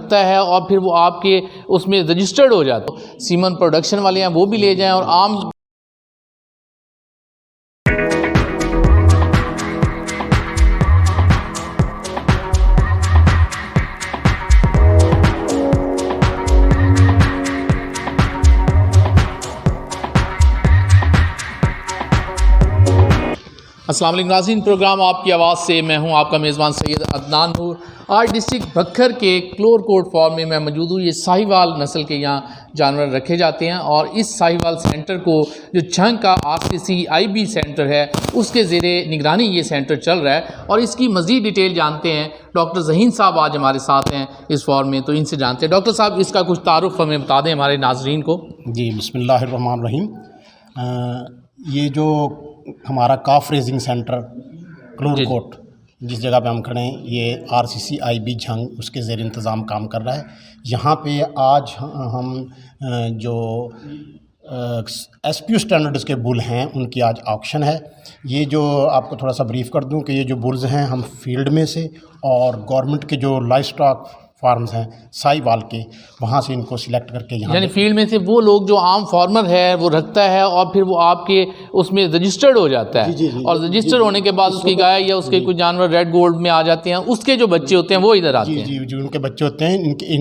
رکھتا ہے اور پھر وہ آپ کے اس میں رجسٹرڈ ہو جاتا ہے. سیمن پروڈکشن والے ہیں وہ بھی لے جائیں اور عام السلام علیکم ناظرین، پروگرام آپ کی آواز سے میں ہوں آپ کا میزبان سید عدنان نور. آج ڈسٹرکٹ بکھر کے کلور کوٹ فارم میں موجود ہوں. یہ ساہی وال نسل کے یہاں جانور رکھے جاتے ہیں اور اس ساہی وال سینٹر کو جو چھنگ کا RCCIB سینٹر ہے اس کے زیر نگرانی یہ سینٹر چل رہا ہے. اور اس کی مزید ڈیٹیل جانتے ہیں ڈاکٹر ذہین صاحب آج ہمارے ساتھ ہیں اس فارم میں، تو ان سے جانتے ہیں. ڈاکٹر صاحب اس کا کچھ تعارف ہمیں بتا دیں ہمارے ناظرین کو. جی بسم اللہ الرحمن الرحیم. یہ جو ہمارا کاف ریزنگ سینٹر کلور کوٹ جس جگہ پہ ہم کھڑے ہیں، یہ RCCIB جھنگ اس کے زیر انتظام کام کر رہا ہے. یہاں پہ آج ہم جو SPO اسٹینڈرڈز کے بل ہیں ان کی آج آکشن ہے. یہ جو آپ کو تھوڑا سا بریف کر دوں کہ یہ جو بلز ہیں ہم فیلڈ میں سے اور گورنمنٹ کے جو لائف اسٹاک فارمز ہیں ساہی وال کے، وہاں سے ان کو سلیکٹ کر کے یعنی فیلڈ میں سے وہ لوگ جو عام فارمر ہے وہ رکھتا ہے اور پھر وہ آپ کے اس میں رجسٹرڈ ہو جاتا ہے. اور رجسٹر ہونے کے بعد اس کی گائے یا اس کے کچھ جانور ریڈ گولڈ میں آ جاتے ہیں، اس کے جو بچے ہوتے ہیں وہ ادھر آتے ہیں. جی ان کے بچے ہوتے ہیں.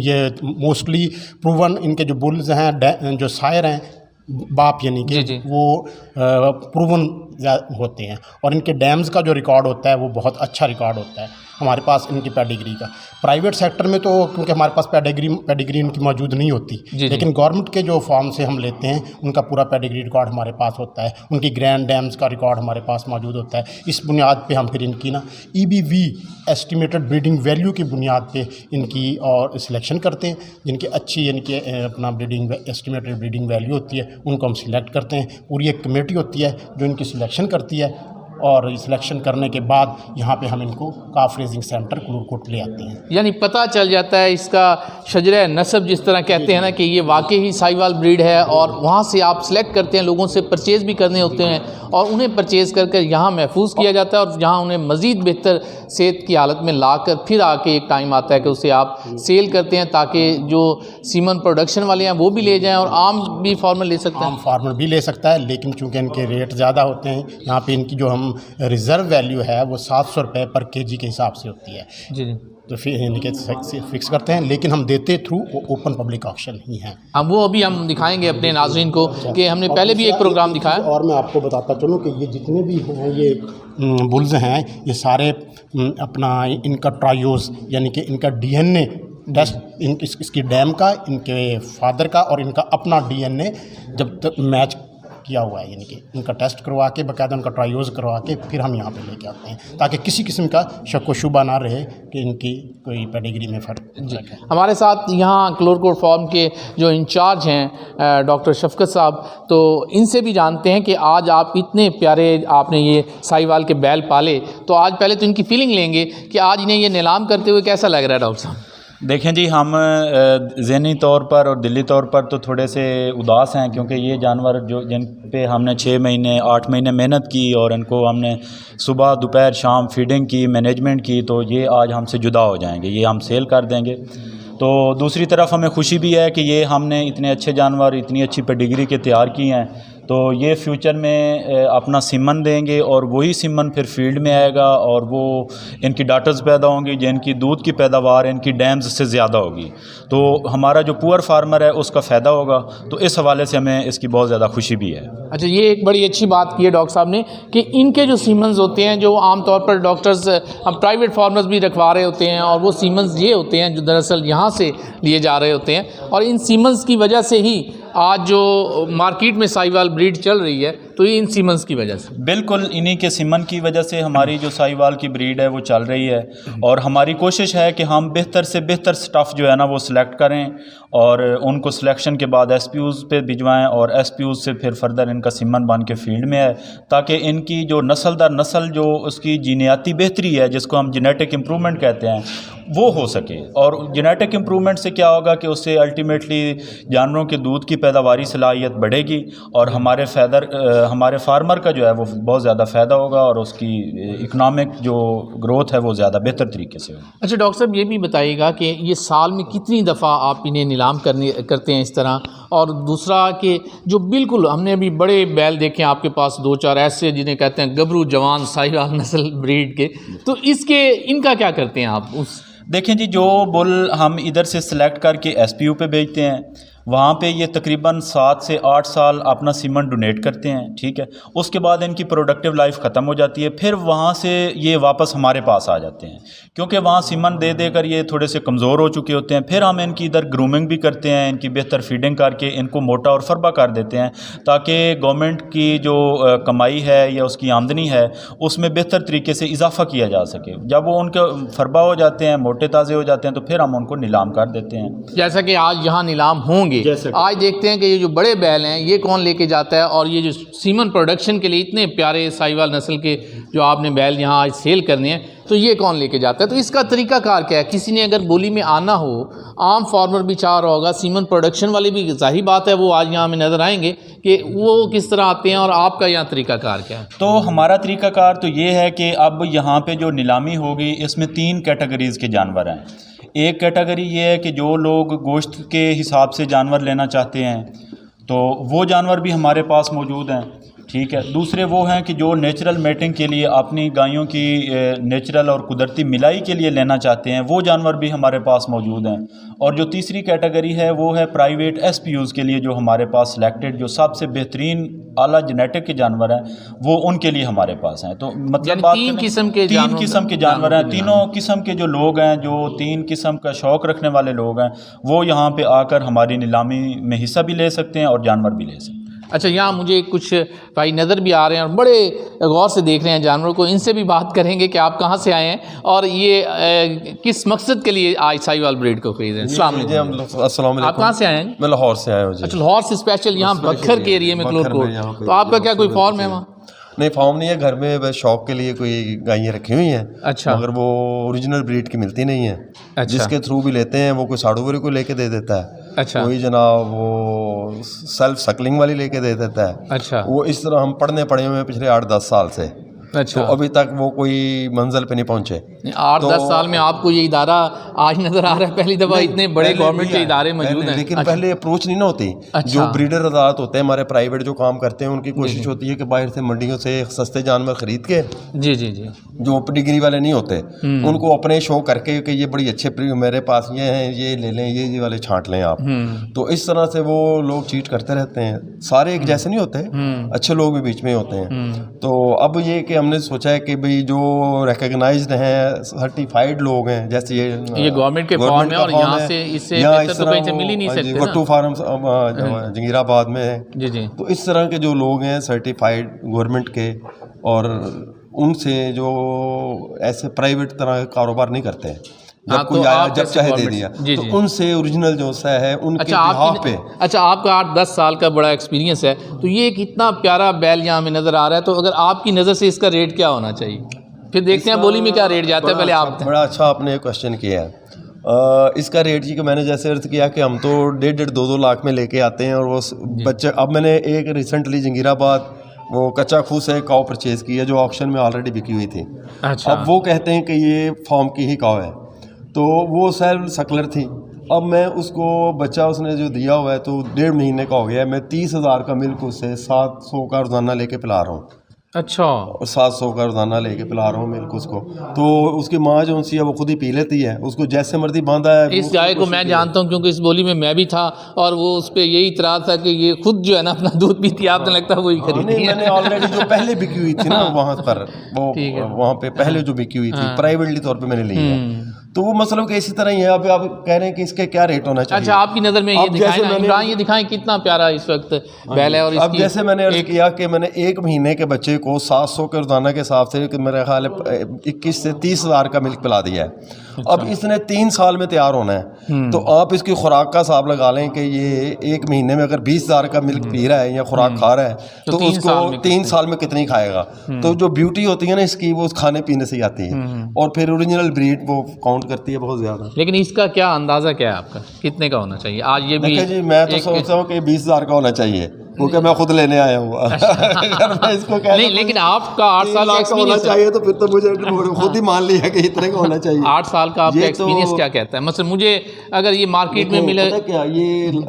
یہ موسٹلی پروون ان کے جو بلز ہیں جو سائر ہیں باپ یعنی کہ وہ پروون ہوتے ہیں، اور ان کے ڈیمز کا جو ریکارڈ ہوتا ہے وہ بہت اچھا ریکارڈ ہوتا ہے ہمارے پاس ان کی پیڈیگری کا. پرائیویٹ سیکٹر میں تو کیونکہ ہمارے پاس پیڈیگری ان کی موجود نہیں ہوتی، لیکن گورنمنٹ کے جو فارم سے ہم لیتے ہیں ان کا پورا پیڈیگری ریکارڈ ہمارے پاس ہوتا ہے. ان کی گرینڈ ڈیمز کا ریکارڈ ہمارے پاس موجود ہوتا ہے. اس بنیاد پہ ہم پھر ان کی EBV ایسٹیمیٹڈ بریڈنگ ویلیو کی بنیاد پہ ان کی اور سلیکشن کرتے ہیں. جن کی اچھی یعنی کہ اپنا بریڈنگ ایسٹیمیٹڈ بریڈنگ ویلیو ہوتی ہے ان کو ہم سلیکٹ کرتے ہیں. پوری ایک کمیٹی ہوتی ہے جو ان کی سلیکشن کرتی ہے، اور سلیکشن کرنے کے بعد یہاں پہ ہم ان کو کاف ریزنگ سینٹر کلور کوٹ لے آتے ہیں. یعنی پتہ چل جاتا ہے اس کا شجرہ نسب جس طرح کہتے ہیں نا کہ یہ واقعی ہی ساہی وال بریڈ ہے، اور وہاں سے آپ سلیکٹ کرتے ہیں. لوگوں سے پرچیز بھی کرنے ہوتے ہیں اور انہیں پرچیز کر کر یہاں محفوظ کیا جاتا ہے، اور یہاں انہیں مزید بہتر صحت کی حالت میں لا کر پھر آ کے ایک ٹائم آتا ہے کہ اسے آپ سیل کرتے ہیں تاکہ جو سیمن پروڈکشن والے ہیں وہ بھی لے جائیں اور عام بھی فارمر لے سکتے ہیں. عام فارمر بھی لے سکتا ہے، لیکن چونکہ ان کے ریٹ زیادہ ہوتے ہیں یہاں پہ ان کی جو ہم ریزرو ویلیو ہے وہ 700 روپے پر kg کے حساب سے ہوتی ہے. جی تو فکس کرتے ہیں، لیکن ہم دیتے تھرو اوپن پبلک آکشن ہی ہیں. وہ ابھی ہم دکھائیں گے اپنے ناظرین کو کہ ہم نے پہلے بھی ایک پروگرام دکھایا. اور میں آپ کو بتاتا چلوں کہ یہ جتنے بھی ہیں یہ بلز ہیں یہ سارے اپنا ان کا ٹرائیوز یعنی کہ ان کا DNA ٹیسٹ اس کی ڈیم کا، ان کے فادر کا اور ان کا اپنا DNA جب تک میچ کیا ہوا ہے، یعنی کہ ان کا ٹیسٹ کروا کے باقاعدہ ان کا ٹرائیوز کروا کے پھر ہم یہاں پہ لے کے آتے ہیں تاکہ کسی قسم کا شک و شبہ نہ رہے کہ ان کی کوئی پیڈیگری میں فرق ہے. ہمارے ساتھ یہاں کلور کوٹ فارم کے جو انچارج ہیں ڈاکٹر شفقت صاحب، تو ان سے بھی جانتے ہیں کہ آج آپ اتنے پیارے آپ نے یہ ساہی وال کے بیل پالے، تو آج پہلے تو ان کی فیلنگ لیں گے کہ آج انہیں یہ نیلام کرتے ہوئے کیسا لگ رہا ہے. ڈاکٹر صاحب دیکھیں جی، ہم ذہنی طور پر اور دلی طور پر تو تھوڑے سے اداس ہیں، کیونکہ یہ جانور جو جن پہ ہم نے 6 مہینے 8 مہینے محنت کی اور ان کو ہم نے صبح دوپہر شام فیڈنگ کی، مینجمنٹ کی، تو یہ آج ہم سے جدا ہو جائیں گے، یہ ہم سیل کر دیں گے. تو دوسری طرف ہمیں خوشی بھی ہے کہ یہ ہم نے اتنے اچھے جانور اتنی اچھی پیڈیگری کے تیار کی ہیں، تو یہ فیوچر میں اپنا سیمن دیں گے اور وہی سیمن پھر فیلڈ میں آئے گا اور وہ ان کی ڈاٹرز پیدا ہوں گی جن کی دودھ کی پیداوار ان کی ڈیمز سے زیادہ ہوگی. تو ہمارا جو پور فارمر ہے اس کا فائدہ ہوگا، تو اس حوالے سے ہمیں اس کی بہت زیادہ خوشی بھی ہے. اچھا، یہ ایک بڑی اچھی بات کی ہے ڈاکٹر صاحب نے کہ ان کے جو سیمنز ہوتے ہیں جو عام طور پر ڈاکٹرز ہم پرائیویٹ فارمرز بھی رکھوا رہے ہوتے ہیں، اور وہ سیمنز یہ ہوتے ہیں جو دراصل یہاں سے لیے جا رہے ہوتے ہیں، اور ان سیمنز کی وجہ سے ہی آج جو مارکیٹ میں ساہی وال بریڈ چل رہی ہے تو یہ ان سیمنز کی وجہ سے. بالکل انہی کے سیمن کی وجہ سے ہماری جو ساہی وال کی بریڈ ہے وہ چل رہی ہے، اور ہماری کوشش ہے کہ ہم بہتر سے بہتر سٹف جو ہے نا وہ سلیکٹ کریں اور ان کو سلیکشن کے بعد SPOز پہ بھجوائیں، اور SPOز سے پھر فردر ان کا سیمن بن کے فیلڈ میں ہے، تاکہ ان کی جو نسل در نسل جو اس کی جینیاتی بہتری ہے جس کو ہم جینیٹک امپرومنٹ کہتے ہیں وہ ہو سکے. اور جینیٹک امپرومنٹ سے کیا ہوگا کہ اس سے الٹیمیٹلی جانوروں کے دودھ کی پیداواری صلاحیت بڑھے گی اور ہمارے فارمر کا جو ہے وہ بہت زیادہ فائدہ ہوگا اور اس کی اکنامک جو گروتھ ہے وہ زیادہ بہتر طریقے سے ہوگی. اچھا ڈاکٹر صاحب یہ بھی بتائیے گا کہ یہ سال میں کتنی دفعہ آپ انہیں نیلام کرتے ہیں اس طرح؟ اور دوسرا کہ جو بالکل ہم نے ابھی بڑے بیل دیکھے ہیں آپ کے پاس 2-4 ایسے جنہیں کہتے ہیں گبرو جوان ساہیوال نسل بریڈ کے، تو ان کا کیا کرتے ہیں آپ؟ دیکھیں جی، جو بل ہم ادھر سے سلیکٹ کر کے ایس پی یو پہ بھیجتے ہیں وہاں پہ یہ تقریباً 7 سے 8 سال اپنا سیمن ڈونیٹ کرتے ہیں. ٹھیک ہے، اس کے بعد ان کی پروڈکٹیو لائف ختم ہو جاتی ہے. پھر وہاں سے یہ واپس ہمارے پاس آ جاتے ہیں کیونکہ وہاں سیمن دے کر یہ تھوڑے سے کمزور ہو چکے ہوتے ہیں. پھر ہم ان کی ادھر گرومنگ بھی کرتے ہیں، ان کی بہتر فیڈنگ کر کے ان کو موٹا اور فربا کر دیتے ہیں تاکہ گورنمنٹ کی جو کمائی ہے یا اس کی آمدنی ہے اس میں بہتر طریقے سے اضافہ کیا جا سکے. جب وہ ان کے فربا ہو جاتے ہیں، موٹے تازے ہو جاتے ہیں، تو پھر ہم ان کو نیلام کر دیتے ہیں. جیسا کہ آج یہاں نیلام ہوں گے، آج دیکھتے ہیں کہ یہ جو بڑے بیل ہیں یہ کون لے کے جاتا ہے، اور یہ جو سیمن پروڈکشن کے لیے اتنے پیارے ساہیوال نسل کے جو آپ نے بیل یہاں آج سیل کرنے ہیں تو یہ کون لے کے جاتا ہے؟ تو اس کا طریقہ کار کیا ہے؟ کسی نے اگر بولی میں آنا ہو، عام فارمر بھی چاہ رہا ہوگا، سیمن پروڈکشن والے بھی، ظاہر بات ہے وہ آج یہاں ہمیں نظر آئیں گے کہ وہ کس طرح آتے ہیں، اور آپ کا یہاں طریقہ کار کیا ہے؟ تو ہمارا طریقہ کار تو یہ ہے کہ اب یہاں پہ جو نیلامی ہوگی اس میں 3 کیٹیگریز کے جانور ہیں. ایک کیٹیگری یہ ہے کہ جو لوگ گوشت کے حساب سے جانور لینا چاہتے ہیں تو وہ جانور بھی ہمارے پاس موجود ہیں. ٹھیک ہے. دوسرے وہ ہیں کہ جو نیچرل میٹنگ کے لیے اپنی گایوں کی نیچرل اور قدرتی ملائی کے لیے لینا چاہتے ہیں، وہ جانور بھی ہمارے پاس موجود ہیں. اور جو تیسری کیٹیگری ہے وہ ہے پرائیویٹ ایس پی یوز کے لیے، جو ہمارے پاس سلیکٹڈ جو سب سے بہترین اعلیٰ جینیٹک کے جانور ہیں وہ ان کے لیے ہمارے پاس ہیں. تو مطلب بات 3 قسم کے جانور ہیں. تینوں قسم کے جو لوگ ہیں، جو 3 قسم کا شوق رکھنے والے لوگ ہیں، وہ یہاں پہ آ کر ہماری نیلامی میں حصہ بھی لے سکتے ہیں اور جانور بھی لے سکتے ہیں. اچھا، یہاں مجھے کچھ بھائی نظر بھی آ رہے ہیں اور بڑے غور سے دیکھ رہے ہیں جانوروں کو. ان سے بھی بات کریں گے کہ آپ کہاں سے آئے ہیں اور یہ کس مقصد کے لیے آج ساہیوال بریڈ کو خرید رہے ہیں. السلام علیکم. السلام علیکم. آپ کہاں سے آئے ہیں؟ میں لاہور سے آیا ہوں جی. اچھا، لاہور سے اسپیشل یہاں بکھر کے ایریے میں کلور کوٹ. تو آپ کا کیا کوئی فارم ہے وہاں؟ نہیں، فارم نہیں ہے، گھر میں بس شوق کے لیے کوئی گائیاں رکھی ہوئی ہیں. اچھا. مگر وہ اوریجنل بریڈ کی ملتی نہیں ہیں. اچھا. جس کے تھرو بھی لیتے ہیں وہ کوئی ساڑھو کو لے کے دے دیتا ہے. اچھا. کوئی جناب وہ سیلف سکلنگ والی لے کے دے دیتا ہے. اچھا. وہ اس طرح ہم پڑھے ہوئے ہیں پچھلے 8-10 سال سے. اچھا. تو ابھی تک وہ کوئی منزل پہ نہیں پہنچے. 8-10 سال میں آپ کو یہ ادارہ آج نظر آ رہا ہے؟ پہلی دفعہ اتنے بڑے گورنمنٹ کے ادارے موجود ہیں. لیکن پہلے اپروچ نہیں نہ ہوتی. جو بریڈر حضرات ہوتے ہیں ہمارے پرائیویٹ جو کام کرتے ہیں، ان کی کوشش ہوتی ہے کہ باہر سے منڈیوں سے سستے جانور خرید کے، جی جی جی، جو ڈگری والے نہیں ہوتے ان کو اپنے شو کر کے کہ یہ بڑی اچھے میرے پاس یہ ہیں، یہ لے لیں، یہ والے چھانٹ لیں آپ. تو اس طرح سے وہ لوگ چیٹ کرتے رہتے ہیں. سارے ایک جیسے نہیں ہوتے، اچھے لوگ بھی بیچ میں ہوتے ہیں. تو اب یہ کہ ہم نے سوچا ہے کہ بھئی جو ریکگنائزڈ ہیں، سرٹیفائڈ لوگ ہیں، جیسے یہ گورنمنٹ کے فارم ہے اور یہاں سے اس سے بہتر تو کہیں سے مل ہی نہیں سکتے. وٹو فارم جنگیر آباد میں ہے. جی جی. تو اس طرح کے جو لوگ ہیں سرٹیفائڈ گورنمنٹ کے، اور ان سے جو ایسے پرائیویٹ طرح کا کاروبار نہیں کرتے، جب کوئی آیا جب چاہے دے دیا، تو ان سے اوریجنل جو ہے ان کے بہاف پہ. اچھا، آپ کا 8-10 سال کا بڑا ایکسپیرینس ہے، تو یہ ایک اتنا پیارا بیل یہاں میں نظر آ رہا ہے، تو اگر آپ کی نظر سے اس کا ریٹ کیا ہونا چاہیے؟ پھر دیکھتے ہیں بولی میں کیا ریٹ جاتا ہے. پہلے آپ. بڑا اچھا آپ نے کوشچن کیا ہے. اس کا ریٹ جی کہ میں نے جیسے عرض کیا کہ ہم تو 1.5-2 لاکھ میں لے کے آتے ہیں، اور وہ بچے. اب میں نے ایک ریسنٹلی جنگیر آباد وہ کچا کھو سے کاؤ پرچیز کی ہے جو آکشن میں آلریڈی بکی ہوئی تھی. اب وہ کہتے ہیں کہ یہ فارم کی ہی کاؤ ہے، تو وہ سیلف سکلر تھی. اب میں اس کو بچہ اس نے جو دیا ہوا ہے تو 1.5 مہینے کا ہو گیا ہے. میں 30,000 کا ملک اس سے 700 کا روزانہ لے کے پلا رہا ہوں. اچھا. 700 کا روزانہ لے کے پلا رہا ہوں ملک اس کو. تو اس کی ماں جو سی ہے وہ خود ہی پی لیتی ہے، اس کو جیسے مرضی باندھا ہے. اس گائے کو میں جانتا ہوں کیونکہ اس بولی میں میں بھی تھا، اور وہ اس پہ یہی اعتراض تھا کہ یہ خود جو ہے نا اپنا دودھ پیتی ہے. آپ نے لگتا ہے وہی خریدی ہے. میں نے آلریڈی جو پہلے بکی ہوئی تھی نا وہاں پر، وہ وہاں پہ پہلے جو بکی ہوئی تھی پرائیویٹلی طور پہ میں نے لی ہے. تو وہ مسئلہ کہ اسی طرح ہی ہے. اب آپ کہہ رہے ہیں کہ اس کے کیا ریٹ ہونا چاہیے. اچھا، آپ کی نظر میں یہ دکھائیں، یہ دکھائیں کتنا پیارا اس وقت بیل ہے. اور اب جیسے میں نے عرض کیا کہ میں نے 1 مہینے کے بچے کو 700 کے روزانہ کے حساب سے میرا خیال ہے 21 سے 30,000 کا ملک پلا دیا ہے. اب اس نے 3 سال میں تیار ہونا ہے. تو آپ اس کی خوراک کا حساب لگا لیں کہ یہ 1 مہینے میں اگر 20,000 کا ملک پی رہا ہے یا خوراک کھا رہا ہے تو اس کو 3 سال میں کتنی کھائے گا. تو جو بیوٹی ہوتی ہے نا اس کی، وہ کھانے پینے سے ہی آتی ہے. اور پھر اوریجنل بریڈ وہ کاؤنٹ کرتی ہے بہت زیادہ. لیکن اس کا کیا اندازہ کیا ہے آپ کا, کتنے کا ہونا چاہیے آج؟ یہ بھی دیکھیں جی میں تو سوچتا ہوں کہ 20,000 کا ہونا چاہیے, کیونکہ میں خود لینے آیا ہوں. اگر میں اس کو نہیں, لیکن آپ کا 8 سال کا ہونا ایکسپیرینس چاہیے تو پھر تو مجھے خود ہی مان لیا کہ اتنے کا ہونا چاہیے. 8 سال کا آپ کا ایکسپیرینس کیا کہتا ہے؟ مثلا مجھے اگر یہ مارکیٹ میں ملے, کیا یہ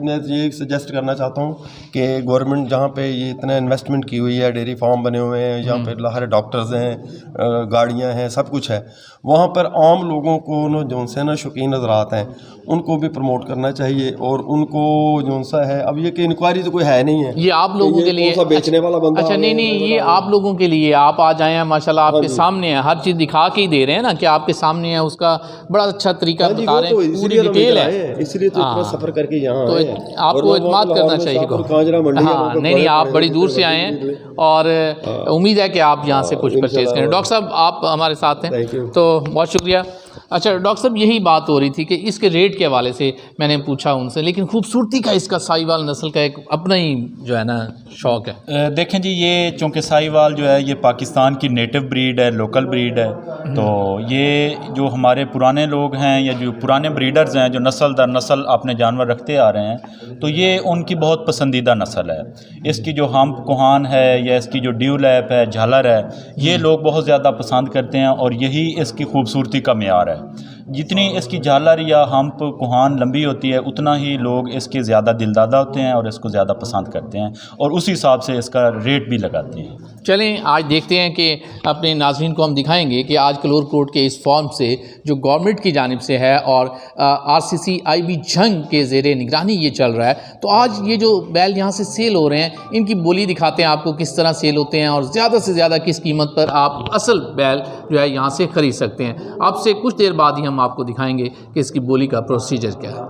میں یہ سجیسٹ کرنا چاہتا ہوں کہ گورنمنٹ جہاں پہ یہ اتنا انویسٹمنٹ کی ہوئی ہے, ڈیری فارم بنے ہوئے ہیں, جہاں پہ سارے ڈاکٹرز ہیں, گاڑیاں ہیں, سب کچھ ہے, وہاں پر عام لوگوں کو جو سے نا شوقین حضرات ہیں ان کو بھی پروموٹ کرنا چاہیے, اور ان کو جو سا ہے اب یہ کہ انکوائری تو کوئی ہے نہیں ہے, یہ آپ لوگوں کے لیے بیچنے والا بندہ. اچھا نہیں, یہ آپ لوگوں کے لیے, آپ آ جائیں ماشاءاللہ آپ کے سامنے ہے, ہر چیز دکھا کے ہی دے رہے ہیں نا کہ آپ کے سامنے ہے, اس کا بڑا اچھا طریقہ بتا رہے ہیں, پوری ڈیٹیل ہے, اس لیے تو اتنا سفر کر کے یہاں تو آپ کو اعتماد کرنا چاہیے. ہاں نہیں, آپ بڑی دور سے آئے ہیں اور امید ہے کہ آپ یہاں سے کچھ پرچیز کریں. ڈاکٹر صاحب آپ ہمارے ساتھ ہیں تو بہت شکریہ. اچھا ڈاکٹر صاحب یہی بات ہو رہی تھی کہ اس کے ریٹ کے حوالے سے میں نے پوچھا ان سے, لیکن خوبصورتی کا اس کا ساہی وال نسل کا ایک اپنا ہی جو ہے نا شوق ہے. دیکھیں جی, یہ چونکہ ساہی وال جو ہے یہ پاکستان کی نیٹو بریڈ ہے, لوکل بریڈ ہے, تو یہ جو ہمارے پرانے لوگ ہیں یا جو پرانے بریڈرز ہیں جو نسل در نسل اپنے جانور رکھتے آ رہے ہیں, تو یہ ان کی بہت پسندیدہ نسل ہے. اس کی جو ہمپ کوہان ہے یا اس کی جو ڈیو لیپ ہے, جھالر ہے, یہ لوگ بہت زیادہ پسند کرتے ہیں, اور یہی اس کی خوبصورتی کا معیار ہے. جتنی اس کی جھالر یا ہمپ کوہان لمبی ہوتی ہے اتنا ہی لوگ اس کے زیادہ دلدادہ ہوتے ہیں اور اس کو زیادہ پسند کرتے ہیں, اور اسی حساب سے اس کا ریٹ بھی لگاتے ہیں. چلیں آج دیکھتے ہیں کہ اپنے ناظرین کو ہم دکھائیں گے کہ آج کلور کوٹ کے اس فارم سے جو گورنمنٹ کی جانب سے ہے اور RCCIB جھنگ کے زیر نگرانی یہ چل رہا ہے, تو آج یہ جو بیل یہاں سے سیل ہو رہے ہیں ان کی بولی دکھاتے ہیں آپ کو کس طرح سیل ہوتے ہیں, اور زیادہ سے زیادہ کس قیمت پر آپ اصل بیل جو ہے یہاں سے خرید سکتے ہیں. آپ سے کچھ دیر بعد ہی ہم آپ کو دکھائیں گے کہ اس کی بولی کا پروسیجر کیا ہے.